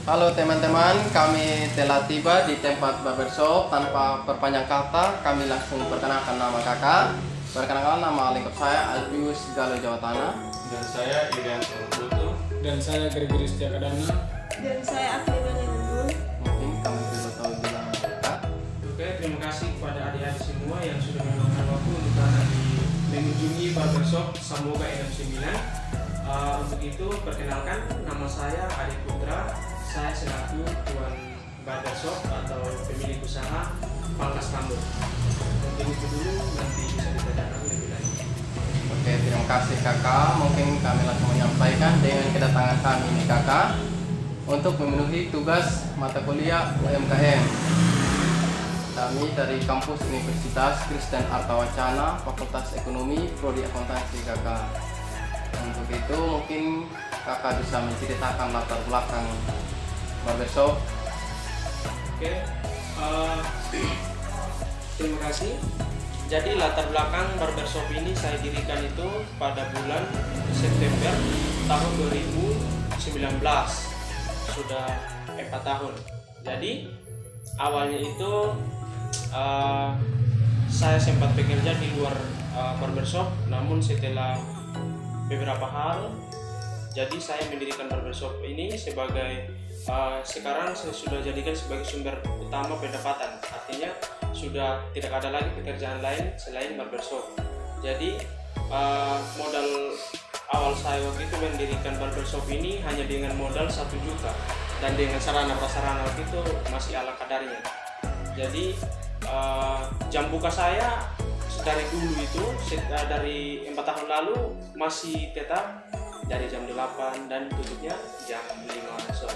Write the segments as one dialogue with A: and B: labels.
A: Halo teman-teman, kami telah tiba di tempat barbershop. Tanpa perpanjang kata, kami langsung perkenalkan nama kakak. Perkenalkan, nama lengkap saya Albius Galo Jawa Tanah.
B: Dan saya Irian Putu.
C: Dan saya Gregory Setiakadana.
D: Dan saya Afrima Nindul.
A: Mungkin kami perlu tahu bilang kakak.
E: Oke, terima kasih kepada adik-adik semua yang sudah meluangkan waktu untuk datang di mengunjungi barbershop Samboga NM9. Untuk itu, perkenalkan, nama saya Adi Putra. Saya selaku tuan barbershop atau pemilik usaha pangkas rambut. Untuk itu dulu, nanti bisa ditanyakan lebih lanjut.
A: Oke, terima kasih kakak. Mungkin kami langsung menyampaikan dengan kedatangan kami ini kakak untuk memenuhi tugas mata kuliah UMKM. Kami dari kampus Universitas Kristen Artawacana, Fakultas Ekonomi, Prodi Akuntansi kakak. Untuk itu mungkin kakak bisa menceritakan latar belakang barbershop.
E: Oke, terima kasih. Jadi latar belakang barbershop ini saya dirikan itu pada bulan September tahun 2019. Sudah 4 tahun. Jadi awalnya itu saya sempat bekerja di luar barbershop, namun setelah beberapa hal, jadi saya mendirikan barbershop ini sebagai sekarang saya sudah jadikan sebagai sumber utama pendapatan. Artinya sudah tidak ada lagi pekerjaan lain selain barbershop. Jadi modal awal saya waktu itu mendirikan barbershop ini hanya dengan modal 1 juta dan dengan sarana prasarana waktu itu masih ala kadarnya. Jadi jam buka saya dari dulu itu dari 4 tahun lalu masih tetap dari jam 8 dan tutupnya jam 5 sore.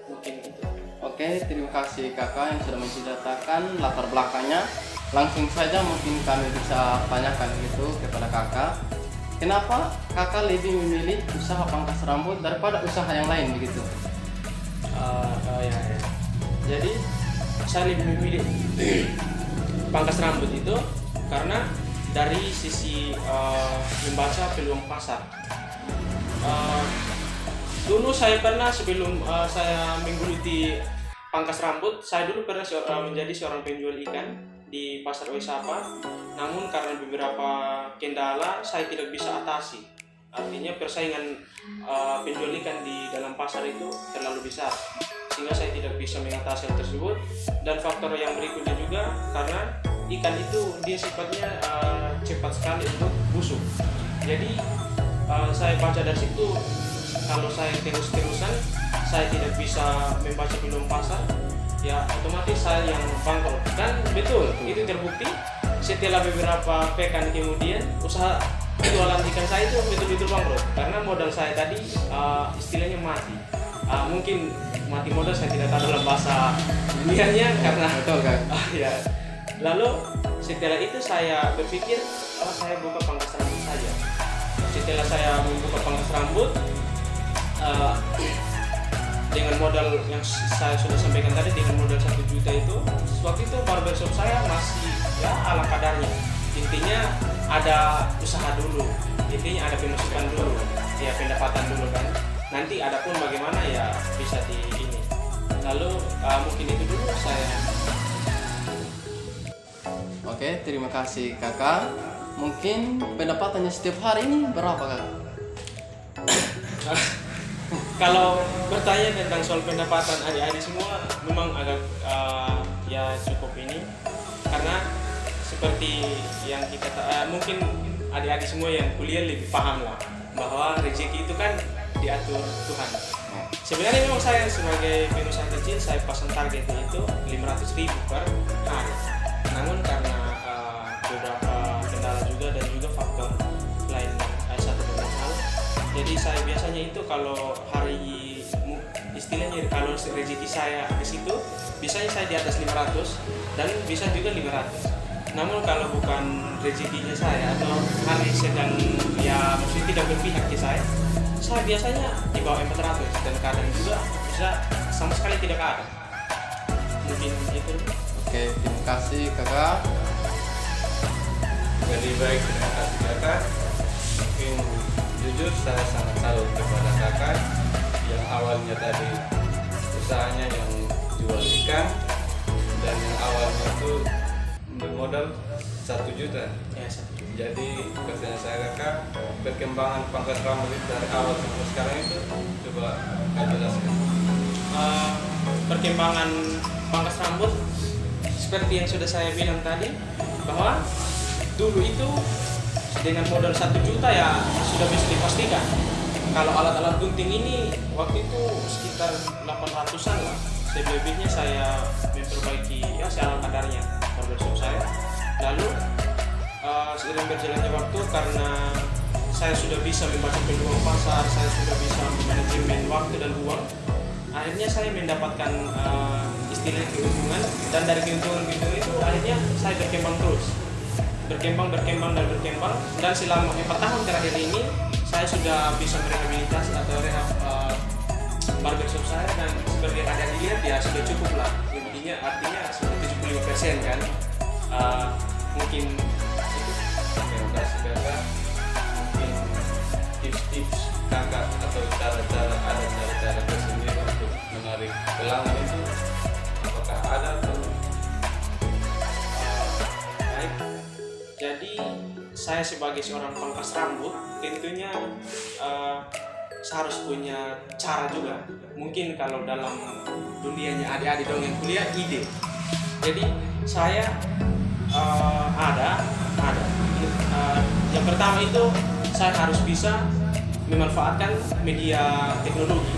E: Mungkin itu.
A: Oke, terima kasih kakak yang sudah menceritakan latar belakangnya. Langsung saja mungkin kami bisa tanyakan gitu kepada kakak. Kenapa kakak lebih memilih usaha pangkas rambut daripada usaha yang lain begitu?
E: Ya. Jadi saya lebih memilih pangkas rambut itu karena dari sisi membaca peluang pasar. Dulu saya pernah sebelum saya menggeluti pangkas rambut, saya dulu pernah menjadi seorang penjual ikan di pasar Wisapa. Namun karena beberapa kendala saya tidak bisa atasi. Artinya persaingan penjual ikan di dalam pasar itu terlalu besar, sehingga saya tidak bisa mengatasi hal tersebut. Dan faktor yang berikutnya juga karena ikan itu dia sifatnya cepat sekali untuk busuk. Jadi saya baca dari situ, kalau saya terus-terusan saya tidak bisa membaca peluang pasar, ya otomatis saya yang bangkrut. Dan betul, itu terbukti setelah beberapa pekan kemudian usaha jualan ikan saya itu betul-betul bangkrut karena modal saya tadi istilahnya mati. Mungkin mati modal saya tidak tahu dalam bahasa dunianya karena
A: Betul kan?
E: ya. Lalu setelah itu saya berpikir saya buka pangkas rambut saja. Setelah saya membuka pangkas rambut dengan modal yang saya sudah sampaikan tadi, dengan modal 1 juta itu, waktu itu barbershop saya masih ya ala kadarnya. Intinya ada usaha dulu, intinya ada pemasukan dulu, ya pendapatan dulu kan. Nanti ada pun bagaimana ya bisa di ini. Lalu mungkin itu dulu saya.
A: Oke, terima kasih kakak. Mungkin pendapatannya setiap hari ini berapa kakak?
E: Kalau bertanya tentang soal pendapatan adik-adik semua, memang agak ya cukup ini, karena seperti yang kita mungkin adik-adik semua yang kuliah lebih paham lah bahwa rezeki itu kan diatur Tuhan. Sebenarnya memang saya sebagai pengusaha kecil saya pasang targetnya itu 500.000 per hari. Namun karena beberapa kendala juga dan juga faktor lain satu dan hal, jadi saya biasanya itu kalau hari istilahnya kalau rezeki saya ke situ biasanya saya di atas 500 dan bisa juga 500. Namun kalau bukan rezekinya saya atau hari sedang ya maksudnya tidak berpihak ke saya biasanya di bawah 400 dan kadang juga bisa sama sekali tidak ada. Mungkin itu.
A: Oke, terima kasih kakak.
B: Jadi baik, terima kasih kakak. Mungkin jujur saya sangat salut kepada kakak yang awalnya tadi usahanya yang jual ikan, dan yang awalnya itu bermodal 1 juta.
E: Ya,
B: Jadi pertanyaan saya kakak, perkembangan pangkas rambut itu dari awal sampai sekarang itu coba kak jelaskan.
E: Perkembangan pangkas rambut seperti yang sudah saya bilang tadi, bahwa dulu itu dengan modal 1 juta ya sudah bisa dipastikan. Kalau alat-alat gunting ini waktu itu sekitar 800-an lah. Selebihnya saya memperbaiki ya seala kadarnya barbershop saya. Lalu seiring berjalannya waktu, karena saya sudah bisa membaca peluang pasar, saya sudah bisa manajemen waktu dan uang, akhirnya saya mendapatkan istilahnya keuntungan, dan dari keuntungan itu akhirnya saya berkembang terus, berkembang dan selama 4 tahun terakhir ini saya sudah bisa merehabilitasi atau rehab barbershop saya, dan seperti yang ada dilihat ya sudah cukup lah, artinya sudah 75% kan. Mungkin
B: Terima kasih kakak. Mungkin tips-tips kakak atau cara-cara tersendiri untuk menarik pelanggan itu apakah ada atau?
E: baik. Jadi saya sebagai seorang pangkas rambut tentunya saya harus punya cara juga. Mungkin kalau dalam dunianya adik-adik dong yang kuliah ide. Jadi saya ada. Yang pertama itu saya harus bisa memanfaatkan media teknologi,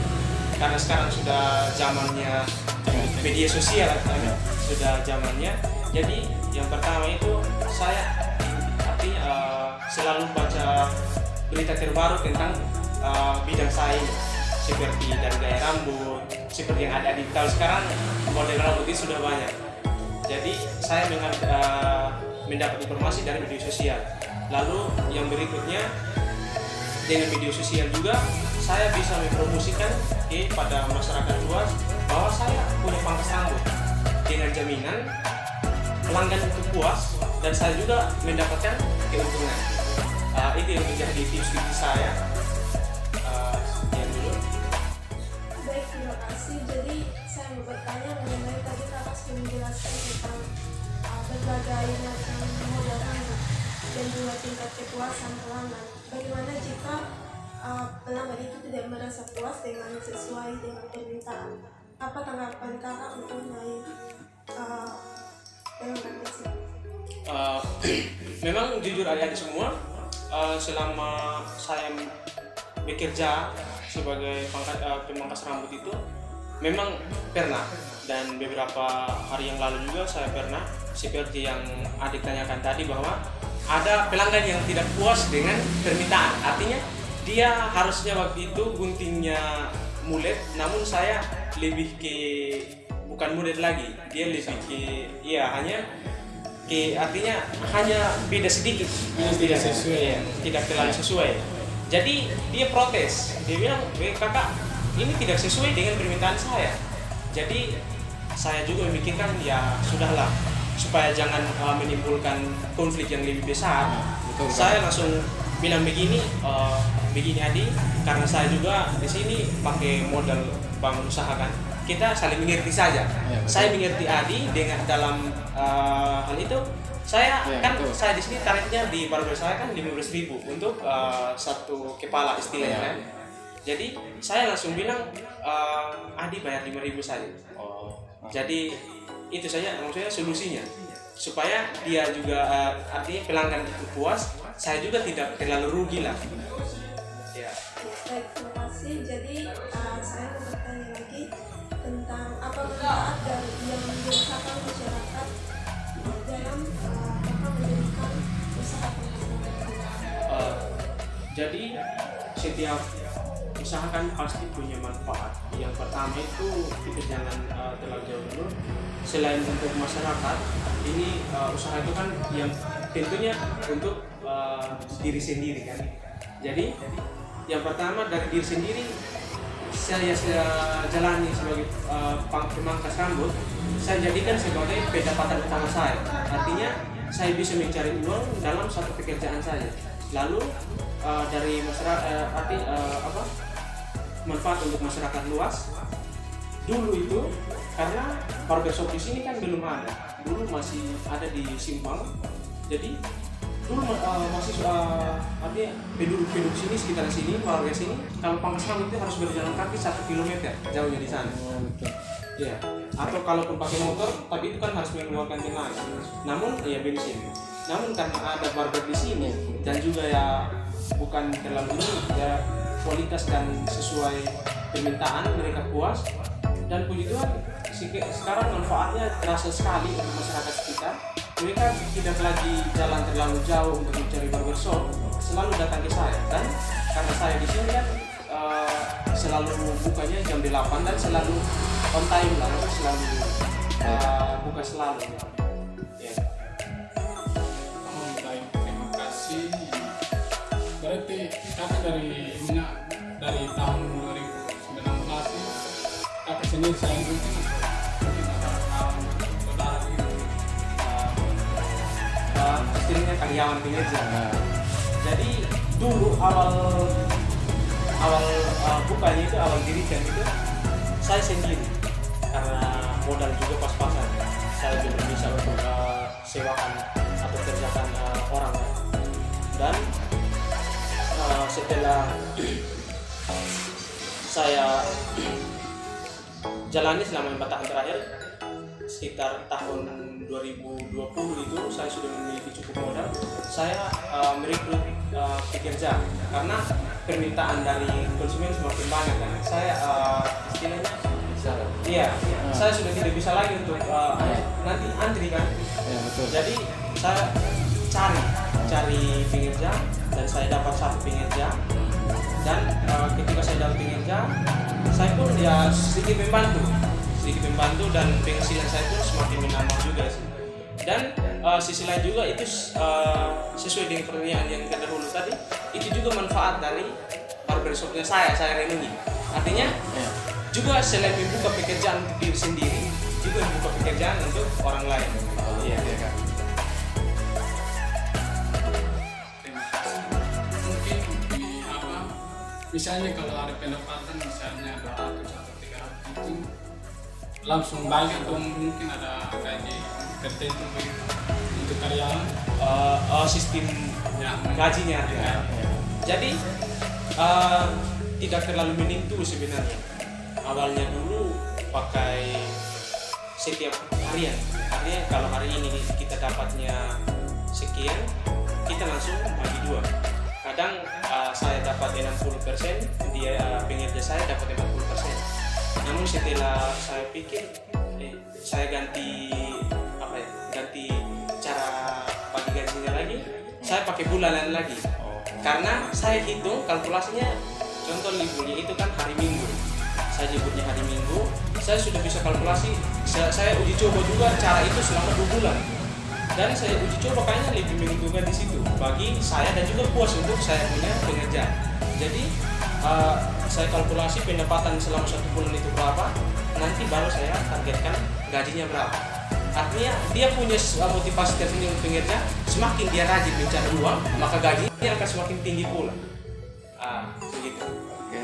E: karena sekarang sudah zamannya media sosial, sudah zamannya. Jadi yang pertama itu saya artinya selalu baca berita terbaru tentang bidang saya, seperti dari gaya rambut, seperti yang ada di tahun sekarang model rambut itu sudah banyak. Jadi saya mendapat informasi dari media sosial. Lalu yang berikutnya, dengan media sosial juga saya bisa mempromosikan kepada masyarakat luas bahwa saya punya pangkas rambut dengan jaminan pelanggan itu puas dan saya juga mendapatkan keuntungan. Itu yang menjadi tips saya. Yang dulu.
D: Baik, terima kasih. Jadi saya mau bertanya mengenai tadi kakak sudah menjelaskan tentang berbagai macam model rambut dan juga tingkat kepuasan pelanggan. Bagaimana jika pelanggan itu tidak merasa puas dengan sesuai dengan permintaan? Apa tanggapan kakak untuk naik pelanggan tersebut?
E: Memang jujur adik-adik semua, selama saya bekerja sebagai pemangkas rambut itu memang pernah, dan beberapa hari yang lalu juga saya pernah, seperti yang adik tanyakan tadi, bahwa ada pelanggan yang tidak puas dengan permintaan. Artinya dia harusnya waktu itu guntingnya mulet, namun saya lebih ke bukan mulet lagi, dia lebih ke artinya hanya beda sedikit,
C: tidak sesuai,
E: ya, tidak terlalu sesuai. Jadi dia protes, dia bilang, kakak ini tidak sesuai dengan permintaan saya. Jadi saya juga memikirkan ya sudahlah, supaya jangan menimbulkan konflik yang lebih besar.
A: Betul,
E: saya langsung bilang begini Adi, karena saya juga di sini pakai modal bangun usaha kan, kita saling mengerti saja.
A: Ya,
E: saya mengerti Adi dengan dalam hal itu. Saya
A: ya,
E: kan
A: betul.
E: saya di sini tarifnya di barber saya kan 15.000 untuk satu kepala istilahnya
A: Ya.
E: kan. Jadi saya langsung bilang Adi bayar 5.000 saja. Jadi itu saja maksudnya solusinya, supaya dia juga artinya pelanggan itu puas, saya juga tidak terlalu rugi lah. Ya.
D: Baik, terima kasih. Jadi saya mau bertanya lagi tentang apa manfaat dari yang dirasakan masyarakat dalam kakak mendirikan usaha penghasil.
E: Jadi setiap usaha kan pasti punya manfaat. Yang pertama itu kita jangan terlalu jauh dulu. Selain untuk masyarakat, ini usaha itu kan yang tentunya untuk diri sendiri kan. Jadi yang pertama dari diri sendiri, saya jalani sebagai pemangkas rambut, saya jadikan sebagai pendapatan utama saya. Artinya saya bisa mencari uang dalam satu pekerjaan saja. Lalu dari masyarakat manfaat untuk masyarakat luas, dulu itu karena barbershop di sini kan belum ada, dulu masih ada di Simpang. Jadi dulu masih artinya penduduk sini sekitar sini, warga sini, kalau pangkas rambut itu harus berjalan kaki 1 kilometer jauhnya di sana. Iya. Atau kalaupun pakai motor, tapi itu kan harus mengeluarkan tenaga. Namun ya bensin. Namun karena ada barber di sini dan juga ya bukan terlalu ini, ya kualitas dan sesuai permintaan mereka puas, dan puji Tuhan sekarang manfaatnya terasa sekali untuk masyarakat sekitar. Mereka tidak lagi jalan terlalu jauh untuk mencari barbershop, selalu datang ke saya, dan karena saya di sini kan selalu bukanya jam 8 dan selalu on time lah, selalu buka selalu. Ya.
C: Baik, terima kasih. Berarti kakak dari tahun 2019 kakak sendiri saya mungkin ada kawan saudara gitu.
E: Istilahnya karyawan kinerja. Jadi dulu awal bukanya itu, awal dirikan itu saya sendiri, karena modal juga pas-pasan, saya belum bisa untuk sewakan atau kerjakan orang. Dan setelah saya jalani selama 4 tahun terakhir, sekitar tahun 2020 itu saya sudah memiliki cukup modal. Saya merekrut pekerja karena permintaan dari konsumen semakin banyak kan. Saya istilahnya saya sudah tidak bisa lagi untuk nanti antri kan.
A: Ya, betul.
E: Jadi saya cari pekerja dan saya dapat 1 pekerja. Dan ketika saya dapat pekerja, saya pun ya sedikit membantu dan penghasilan saya pun semakin menambah juga sih. Dan sisi lain juga itu sesuai dengan pertanyaan yang terdahulu tadi, itu juga manfaat dari barbershopnya saya renungi. Artinya juga selain membuka pekerjaan untuk diri sendiri, juga membuka pekerjaan untuk orang lain. Iya kan.
C: Terima kasih. Mungkin misalnya kalau ada pendapatan misalnya 200 atau 300 itu langsung banyak, atau mungkin ada gaji tertentu begitu untuk karyawan.
E: Sistem gajinya. Jadi tidak terlalu menentu sebenarnya. Awalnya dulu pakai setiap harian. Artinya kalau hari ini kita dapatnya sekian, kita langsung bagi 2. Kadang saya dapat 60%, dia pekerja saya dapat 40%. Namun setelah saya pikir, saya ganti cara bagi gajinya lagi, saya pakai bulanan lagi. Karena saya hitung kalkulasinya, contoh liburnya itu kan hari Minggu. Saya liburnya hari Minggu, saya sudah bisa kalkulasi. Saya uji coba juga cara itu selama 2 bulan. Dan saya uji coba kayaknya lebih menguntungkan di situ bagi saya dan juga puas untuk saya punya pekerja. Jadi saya kalkulasi pendapatan selama 1 bulan itu berapa, nanti baru saya targetkan gajinya berapa. Artinya dia punya motivasi tersendiri untuk pekerja, semakin dia rajin mencari uang, maka gajinya akan semakin tinggi pula. Begitu.
A: Oke.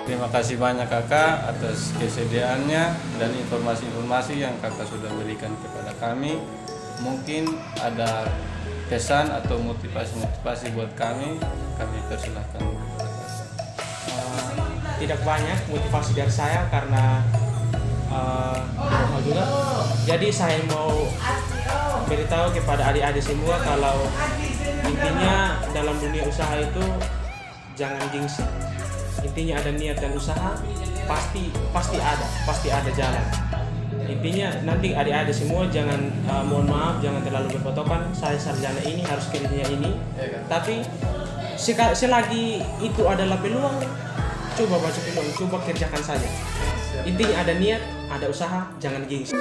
A: Terima kasih banyak kakak atas kesediaannya dan informasi-informasi yang kakak sudah berikan kepada kami. Mungkin ada pesan atau motivasi buat kami persilahkan.
E: Tidak banyak motivasi dari saya karena juga. Jadi saya mau beritahu kepada adik-adik semua kalau intinya dalam dunia usaha itu jangan gengsi. Intinya ada niat dan usaha, pasti ada jalan. Intinya nanti adik-adik semua jangan mohon maaf, jangan terlalu berpatokan saya sarjana ini harus kerjanya ini. Tapi selagi itu adalah peluang, coba baca peluang, coba kerjakan saja. Intinya ada niat, ada usaha, jangan gengsi.